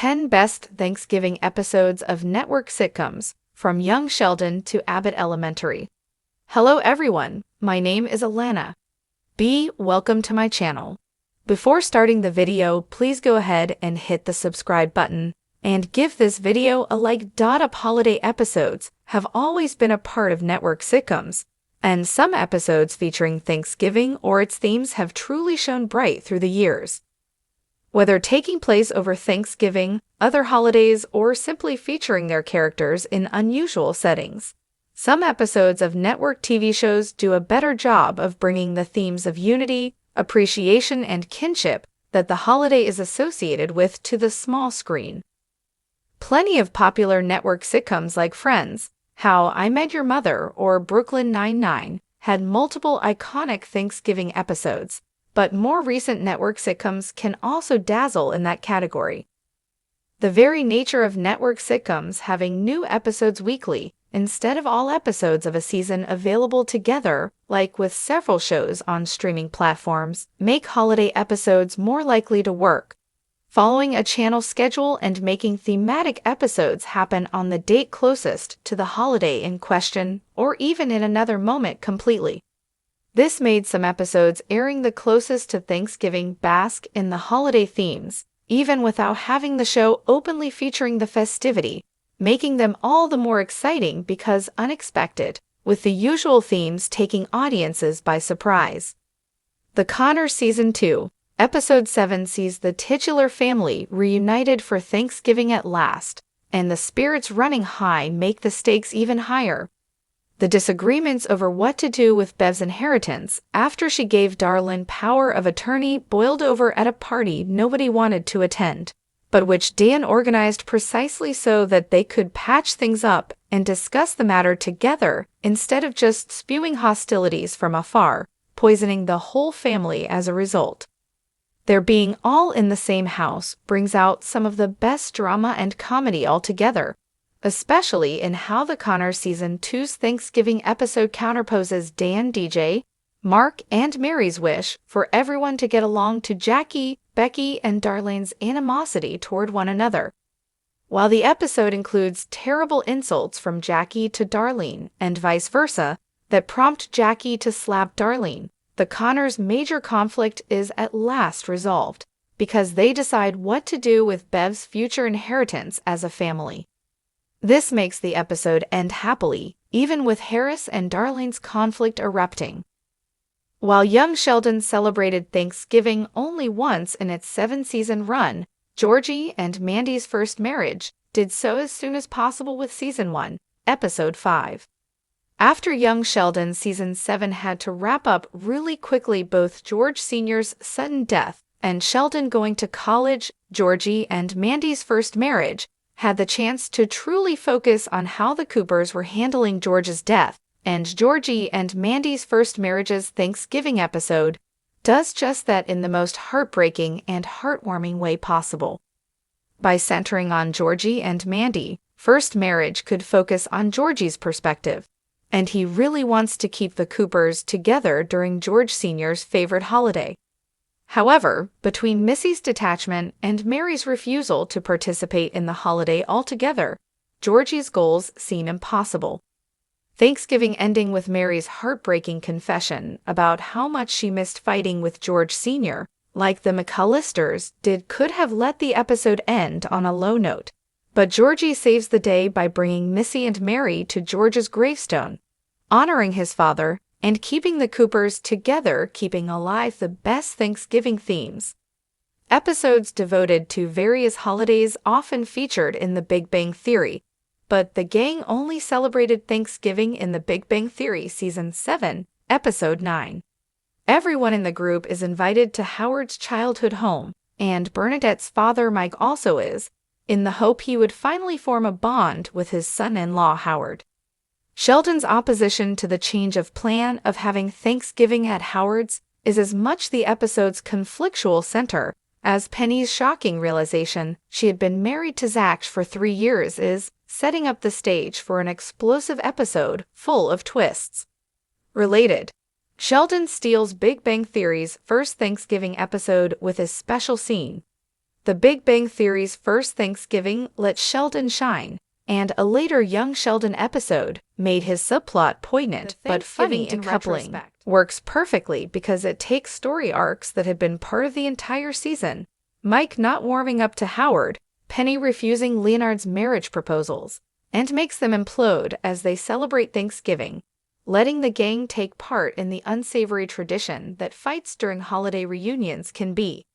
10 Best Thanksgiving Episodes of Network Sitcoms, from Young Sheldon to Abbott Elementary. Hello everyone, my name is Alana. Welcome to my channel. Before starting the video, please go ahead and hit the subscribe button, and give this video a like. Up holiday episodes have always been a part of network sitcoms, and some episodes featuring Thanksgiving or its themes have truly shone bright through the years. Whether taking place over Thanksgiving, other holidays, or simply featuring their characters in unusual settings, some episodes of network TV shows do a better job of bringing the themes of unity, appreciation, and kinship that the holiday is associated with to the small screen. Plenty of popular network sitcoms like Friends, How I Met Your Mother, or Brooklyn Nine-Nine had multiple iconic Thanksgiving episodes, but more recent network sitcoms can also dazzle in that category. The very nature of network sitcoms having new episodes weekly, instead of all episodes of a season available together, like with several shows on streaming platforms, make holiday episodes more likely to work, following a channel schedule and making thematic episodes happen on the date closest to the holiday in question, or even in another moment completely. This made some episodes airing the closest to Thanksgiving bask in the holiday themes, even without having the show openly featuring the festivity, making them all the more exciting because unexpected, with the usual themes taking audiences by surprise. The Conners Season 2, Episode 7 sees the titular family reunited for Thanksgiving at last, and the spirits running high make the stakes even higher. The disagreements over what to do with Bev's inheritance after she gave Darlene power of attorney boiled over at a party nobody wanted to attend, but which Dan organized precisely so that they could patch things up and discuss the matter together instead of just spewing hostilities from afar, poisoning the whole family as a result. Their being all in the same house brings out some of the best drama and comedy altogether, especially in how the Conners Season 2's Thanksgiving episode counterposes Dan, DJ, Mark, and Mary's wish for everyone to get along to Jackie, Becky, and Darlene's animosity toward one another. While the episode includes terrible insults from Jackie to Darlene and vice versa that prompt Jackie to slap Darlene, the Conners' major conflict is at last resolved because they decide what to do with Bev's future inheritance as a family. This makes the episode end happily, even with Harris and Darlene's conflict erupting. While Young Sheldon celebrated Thanksgiving only once in its 7-season run, Georgie and Mandy's first marriage did so as soon as possible with Season 1, Episode 5. After Young Sheldon Season 7 had to wrap up really quickly both George Sr.'s sudden death and Sheldon going to college, Georgie and Mandy's first marriage had the chance to truly focus on how the Coopers were handling George's death, and Georgie and Mandy's first marriage's Thanksgiving episode does just that in the most heartbreaking and heartwarming way possible. By centering on Georgie and Mandy, first marriage could focus on Georgie's perspective, and he really wants to keep the Coopers together during George Sr.'s favorite holiday. However, between Missy's detachment and Mary's refusal to participate in the holiday altogether, Georgie's goals seem impossible. Thanksgiving ending with Mary's heartbreaking confession about how much she missed fighting with George Sr., like the McAllisters did, could have let the episode end on a low note, but Georgie saves the day by bringing Missy and Mary to George's gravestone, honoring his father and keeping the Coopers together, keeping alive the best Thanksgiving themes. Episodes devoted to various holidays often featured in The Big Bang Theory, but the gang only celebrated Thanksgiving in The Big Bang Theory Season 7, Episode 9. Everyone in the group is invited to Howard's childhood home, and Bernadette's father Mike also is, in the hope he would finally form a bond with his son-in-law Howard. Sheldon's opposition to the change of plan of having Thanksgiving at Howard's is as much the episode's conflictual center as Penny's shocking realization she had been married to Zach for 3 years is setting up the stage for an explosive episode full of twists. Related, Sheldon steals Big Bang Theory's first Thanksgiving episode with a special scene. The Big Bang Theory's first Thanksgiving let Sheldon shine, and a later Young Sheldon episode made his subplot poignant but funny in coupling. Works perfectly because it takes story arcs that had been part of the entire season. Mike not warming up to Howard, Penny refusing Leonard's marriage proposals, and makes them implode as they celebrate Thanksgiving, letting the gang take part in the unsavory tradition that fights during holiday reunions can be.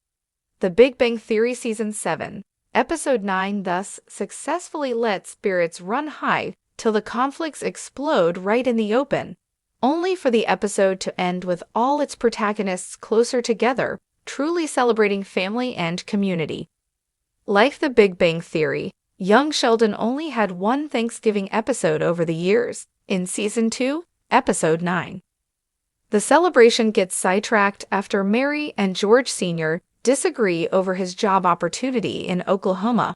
The Big Bang Theory Season 7, Episode 9 thus successfully lets spirits run high till the conflicts explode right in the open, only for the episode to end with all its protagonists closer together, truly celebrating family and community. Like The Big Bang Theory, Young Sheldon only had one Thanksgiving episode over the years, in Season 2, Episode 9. The celebration gets sidetracked after Mary and George Sr. disagree over his job opportunity in Oklahoma,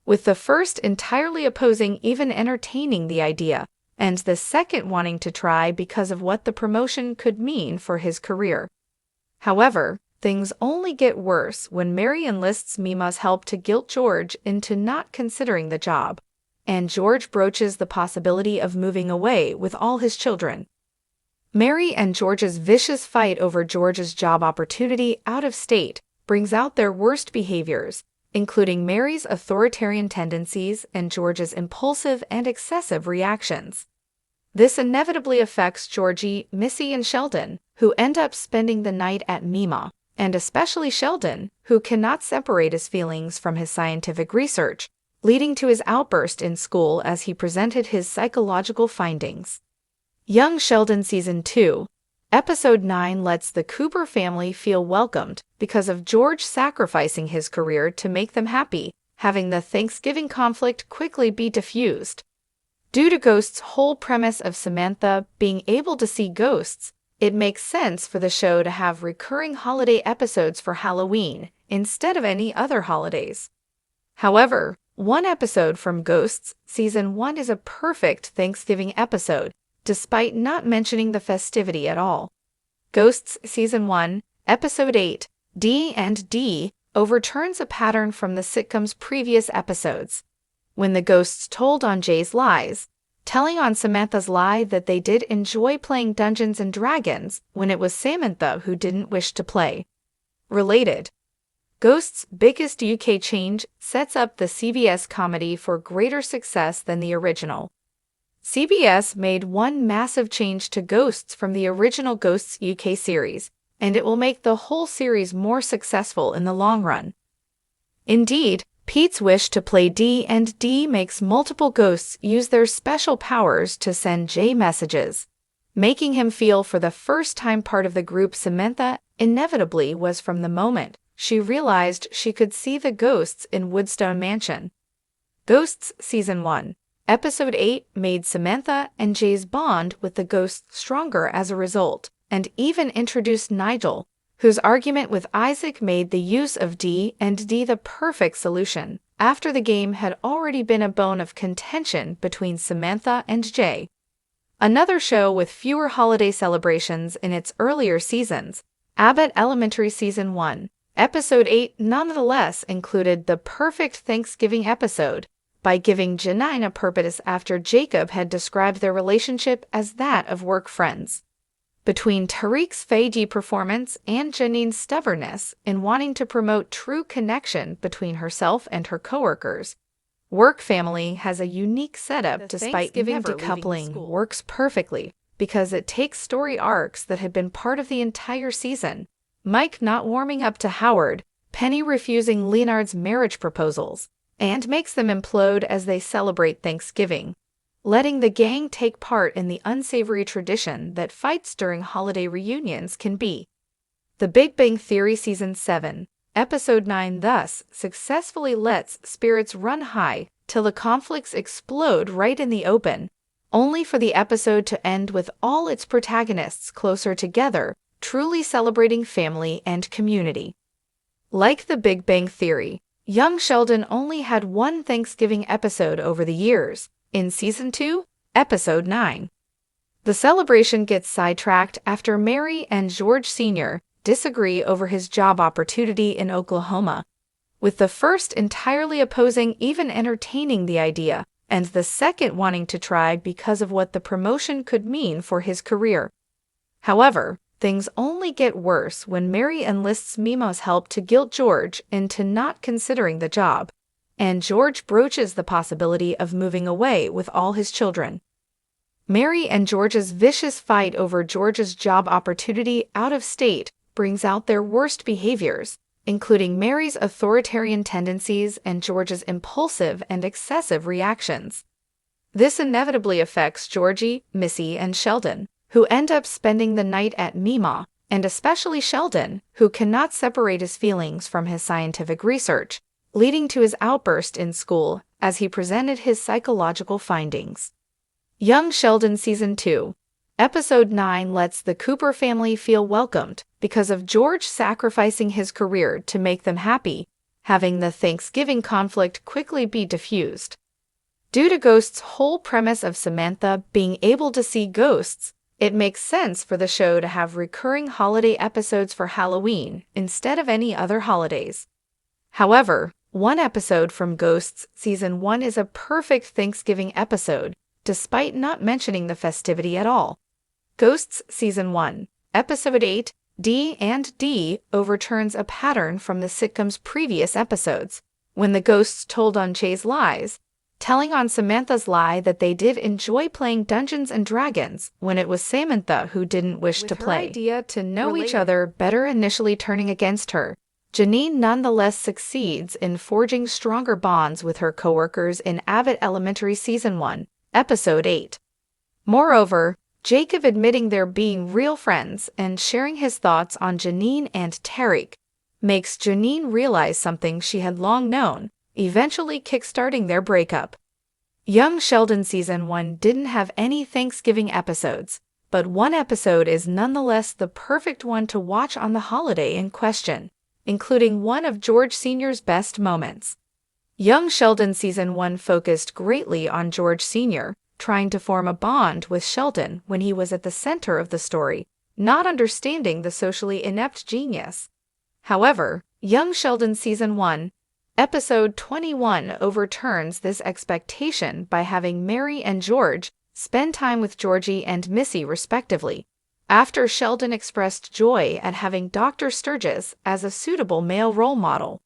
with the first entirely opposing even entertaining the idea, and the second wanting to try because of what the promotion could mean for his career. However, things only get worse when Mary enlists Mima's help to guilt George into not considering the job, and George broaches the possibility of moving away with all his children. Mary and George's vicious fight over George's job opportunity out of state brings out their worst behaviors, including Mary's authoritarian tendencies and George's impulsive and excessive reactions. This inevitably affects Georgie, Missy, and Sheldon, who end up spending the night at Mima, and especially Sheldon, who cannot separate his feelings from his scientific research, leading to his outburst in school as he presented his psychological findings. Young Sheldon Season 2, Episode 9 lets the Cooper family feel welcomed because of George sacrificing his career to make them happy, having the Thanksgiving conflict quickly be diffused. Due to Ghost's whole premise of Samantha being able to see ghosts, it makes sense for the show to have recurring holiday episodes for Halloween instead of any other holidays. However, one episode from Ghosts Season 1 is a perfect Thanksgiving episode, despite not mentioning the festivity at all. Ghosts Season 1, Episode 8, D&D, overturns a pattern from the sitcom's previous episodes. When the ghosts told on Jay's lies, telling on Samantha's lie that they did enjoy playing Dungeons & Dragons when it was Samantha who didn't wish to play. Related. Ghosts' biggest UK change sets up the CBS comedy for greater success than the original. CBS made one massive change to Ghosts from the original Ghosts UK series, and it will make the whole series more successful in the long run. Indeed, Pete's wish to play D&D makes multiple ghosts use their special powers to send Jay messages, making him feel for the first time part of the group Samantha inevitably was from the moment she realized she could see the ghosts in Woodstone Mansion. Ghosts Season 1, Episode 8 made Samantha and Jay's bond with the ghosts stronger as a result, and even introduced Nigel, whose argument with Isaac made the use of D&D the perfect solution, after the game had already been a bone of contention between Samantha and Jay. Another show with fewer holiday celebrations in its earlier seasons, Abbott Elementary Season 1, Episode 8 nonetheless included the perfect Thanksgiving episode, by giving Janine a purpose after Jacob had described their relationship as that of work friends. Between Tariq's Fayji performance and Janine's stubbornness in wanting to promote true connection between herself and her coworkers, Work Family has a unique setup despite never decoupling works perfectly because it takes story arcs that had been part of the entire season. Mike not warming up to Howard, Penny refusing Leonard's marriage proposals, and makes them implode as they celebrate Thanksgiving, letting the gang take part in the unsavory tradition that fights during holiday reunions can be. The Big Bang Theory Season 7, Episode 9 thus successfully lets spirits run high till the conflicts explode right in the open, only for the episode to end with all its protagonists closer together, truly celebrating family and community. Like The Big Bang Theory, Young Sheldon only had one Thanksgiving episode over the years, in Season 2, Episode 9. The celebration gets sidetracked after Mary and George Sr. disagree over his job opportunity in Oklahoma, with the first entirely opposing even entertaining the idea, and the second wanting to try because of what the promotion could mean for his career. However, things only get worse when Mary enlists Mima's help to guilt George into not considering the job, and George broaches the possibility of moving away with all his children. Mary and George's vicious fight over George's job opportunity out of state brings out their worst behaviors, including Mary's authoritarian tendencies and George's impulsive and excessive reactions. This inevitably affects Georgie, Missy, and Sheldon, who end up spending the night at Mima, and especially Sheldon, who cannot separate his feelings from his scientific research, leading to his outburst in school as he presented his psychological findings. Young Sheldon Season 2, Episode 9 lets the Cooper family feel welcomed because of George sacrificing his career to make them happy, having the Thanksgiving conflict quickly be diffused. Due to Ghost's whole premise of Samantha being able to see ghosts, it makes sense for the show to have recurring holiday episodes for Halloween instead of any other holidays. However, one episode from Ghosts Season 1 is a perfect Thanksgiving episode, despite not mentioning the festivity at all. Ghosts Season 1, Episode 8, D&D overturns a pattern from the sitcom's previous episodes, when the ghosts told on Che's lies, telling on Samantha's lie that they did enjoy playing Dungeons & Dragons when it was Samantha who didn't wish to play. With her idea to know each other better initially turning against her, Janine nonetheless succeeds in forging stronger bonds with her coworkers in Abbott Elementary Season 1, Episode 8. Moreover, Jacob admitting they're being real friends and sharing his thoughts on Janine and Tariq makes Janine realize something she had long known, eventually kickstarting their breakup. Young Sheldon Season 1 didn't have any Thanksgiving episodes, but one episode is nonetheless the perfect one to watch on the holiday in question, including one of George Sr.'s best moments. Young Sheldon Season 1 focused greatly on George Sr., trying to form a bond with Sheldon when he was at the center of the story, not understanding the socially inept genius. However, Young Sheldon Season 1, Episode 21 overturns this expectation by having Mary and George spend time with Georgie and Missy respectively, after Sheldon expressed joy at having Dr. Sturgis as a suitable male role model.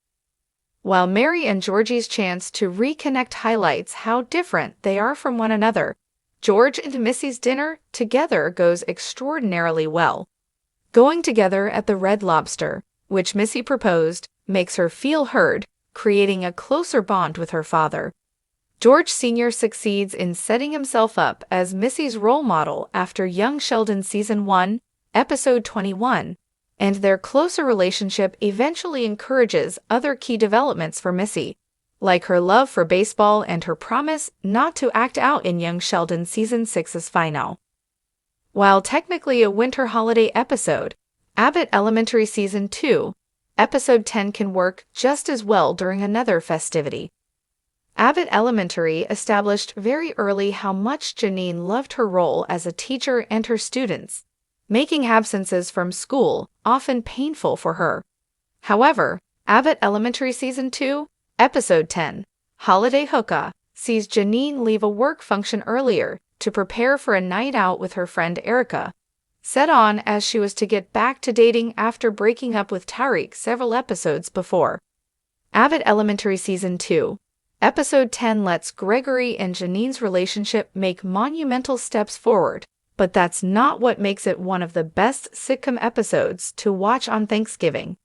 While Mary and Georgie's chance to reconnect highlights how different they are from one another, George and Missy's dinner together goes extraordinarily well. Going together at the Red Lobster, which Missy proposed, makes her feel heard, creating a closer bond with her father. George Sr. succeeds in setting himself up as Missy's role model after Young Sheldon Season 1, Episode 21, and their closer relationship eventually encourages other key developments for Missy, like her love for baseball and her promise not to act out in Young Sheldon Season 6's final. While technically a winter holiday episode, Abbott Elementary Season 2, Episode 10 can work just as well during another festivity. Abbott Elementary established very early how much Janine loved her role as a teacher and her students, making absences from school often painful for her. However, Abbott Elementary Season 2, Episode 10, Holiday Hookah, sees Janine leave a work function earlier to prepare for a night out with her friend Erica, set on as she was to get back to dating after breaking up with Tariq several episodes before. Abbott Elementary Season 2, Episode 10 lets Gregory and Janine's relationship make monumental steps forward, but that's not what makes it one of the best sitcom episodes to watch on Thanksgiving.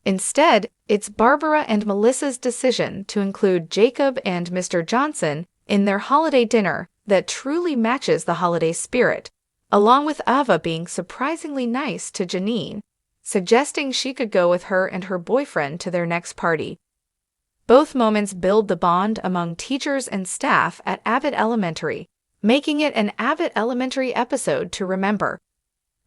Instead, it's Barbara and Melissa's decision to include Jacob and Mr. Johnson in their holiday dinner that truly matches the holiday spirit, along with Ava being surprisingly nice to Janine, suggesting she could go with her and her boyfriend to their next party. Both moments build the bond among teachers and staff at Abbott Elementary, making it an Abbott Elementary episode to remember.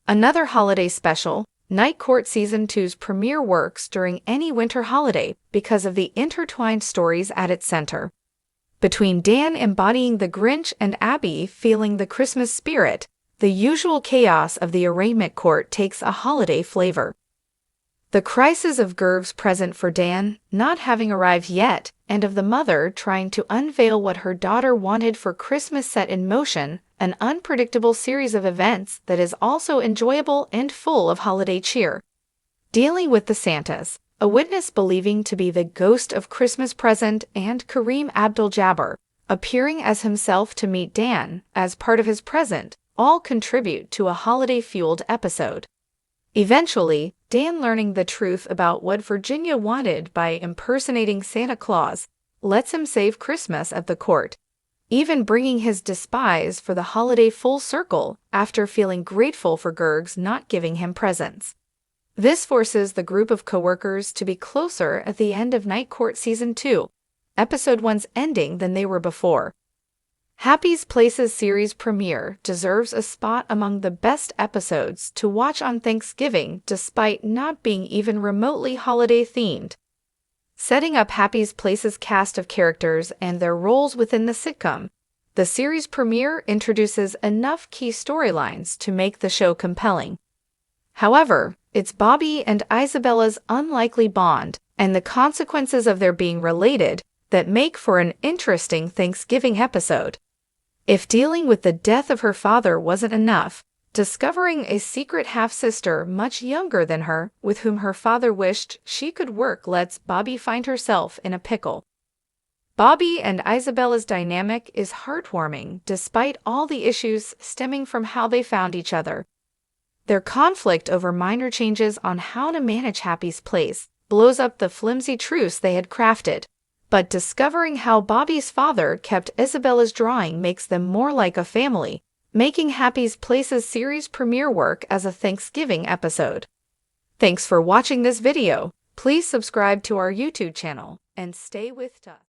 Another holiday special, Night Court Season 2's premiere works during any winter holiday because of the intertwined stories at its center. Between Dan embodying the Grinch and Abby feeling the Christmas spirit, the usual chaos of the arraignment court takes a holiday flavor. The crisis of Gerv's present for Dan not having arrived yet, and of the mother trying to unveil what her daughter wanted for Christmas set in motion an unpredictable series of events that is also enjoyable and full of holiday cheer. Dealing with the Santas, a witness believing to be the ghost of Christmas present, and Kareem Abdul-Jabbar, appearing as himself to meet Dan as part of his present, all contribute to a holiday-fueled episode. Eventually, Dan learning the truth about what Virginia wanted by impersonating Santa Claus lets him save Christmas at the court, even bringing his despise for the holiday full circle after feeling grateful for Gerg's not giving him presents. This forces the group of coworkers to be closer at the end of Night Court Season 2, Episode 1's ending than they were before. Happy's Place's series premiere deserves a spot among the best episodes to watch on Thanksgiving despite not being even remotely holiday-themed. Setting up Happy's Place's cast of characters and their roles within the sitcom, the series premiere introduces enough key storylines to make the show compelling. However, it's Bobby and Isabella's unlikely bond and the consequences of their being related that make for an interesting Thanksgiving episode. If dealing with the death of her father wasn't enough, discovering a secret half-sister much younger than her with whom her father wished she could work lets Bobby find herself in a pickle. Bobby and Isabella's dynamic is heartwarming despite all the issues stemming from how they found each other. Their conflict over minor changes on how to manage Happy's Place blows up the flimsy truce they had crafted, but discovering how Bobby's father kept Isabella's drawing makes them more like a family, making Happy's Place's series premiere work as a Thanksgiving episode. Thanks for watching this video. Please subscribe to our YouTube channel and stay with us.